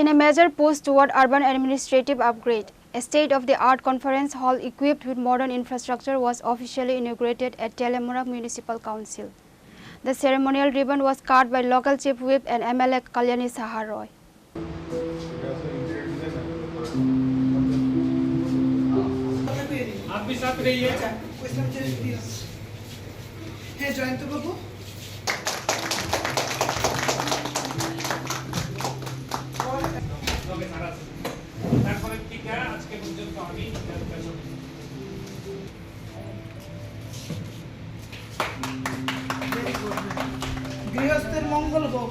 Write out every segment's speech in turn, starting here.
In a major push toward urban administrative upgrade, a state-of-the-art conference hall equipped with modern infrastructure was officially inaugurated at Teliamura Municipal Council. The ceremonial ribbon was cut by local chief whip and MLA Kalyani Saha. आप भी साथ रहिए। है जयंत बाबू। তারপরে টিকা আজকে পর্যন্ত আমি গৃহস্থের মঙ্গল হোক।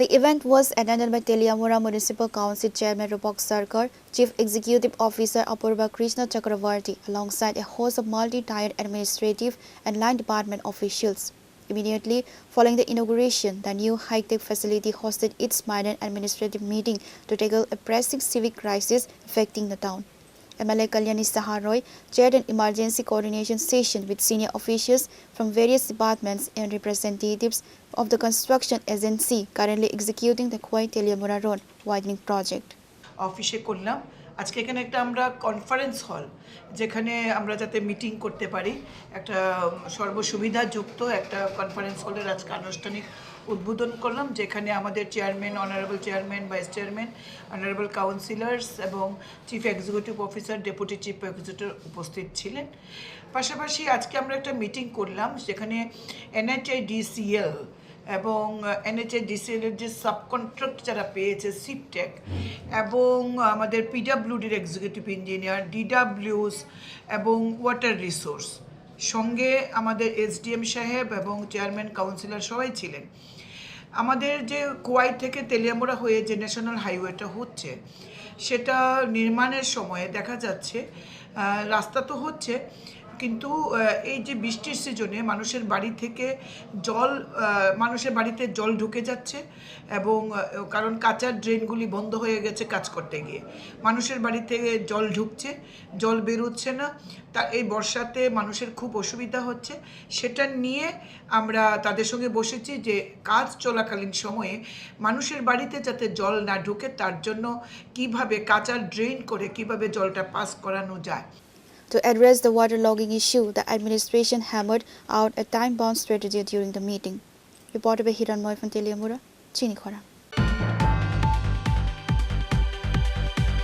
The event was attended by Teliamura Municipal Council Chairman Rupak Sarkar, Chief Executive Officer Apurva Krishna Chakravarti, alongside a host of multi-tiered administrative and line department officials. Immediately following the inauguration, the new high-tech facility hosted its maiden administrative meeting to tackle a pressing civic crisis affecting the town. MLA Kalyani Saha chaired an emergency coordination session with senior officials from various departments and representatives of the construction agency currently executing the Khorang Teliamura Road widening project. অফিসে করলাম আজকে এখানে একটা আমরা conference hall যেখানে আমরা যাতে meeting করতে পারি একটা সর্বসুবিধাযুক্ত একটা কনফারেন্স হলের আজকে আনুষ্ঠানিক উদ্বোধন করলাম যেখানে আমাদের chairman honourable chairman vice chairman honourable councillors এবং chief executive officer deputy chief executive উপস্থিত ছিলেন পাশাপাশি আজকে আমরা একটা মিটিং করলাম যেখানে NHIDCL এবং NHIDCL-এর যে সাবকন্ট্রাক্ট যারা পেয়েছে সিপটেক এবং আমাদের PWDর এক্সিকিউটিভ ইঞ্জিনিয়ার DWs এবং ওয়াটার রিসোর্স সঙ্গে আমাদের SDM সাহেব এবং চেয়ারম্যান কাউন্সিলর সবাই ছিলেন আমাদের যে কোয়াই থেকে তেলিয়ামুড়া হয়ে যে ন্যাশনাল হাইওয়েটা হচ্ছে সেটা নির্মাণের সময়ে দেখা যাচ্ছে রাস্তা তো হচ্ছে কিন্তু এই যে বৃষ্টির সিজনে মানুষের বাড়ি থেকে মানুষের বাড়িতে জল ঢুকে যাচ্ছে এবং কারণ কাঁচা ড্রেনগুলি বন্ধ হয়ে গেছে কাজ করতে গিয়ে মানুষের বাড়ি থেকে জল ঢুকছে জল বেরোচ্ছে না তা এই বর্ষাতে মানুষের খুব অসুবিধা হচ্ছে সেটা নিয়ে আমরা তাদের সঙ্গে বসেছি যে কাজ চলাকালীন সময়ে মানুষের বাড়িতে যাতে জল না ঢুকে তার জন্য কিভাবে কাঁচা ড্রেন করে কিভাবে জলটা পাস করানো যায় To address the waterlogging issue, the administration hammered out a time-bound strategy during the meeting. Reported by Hiranmoy from Teliamura, Chini, Khorang.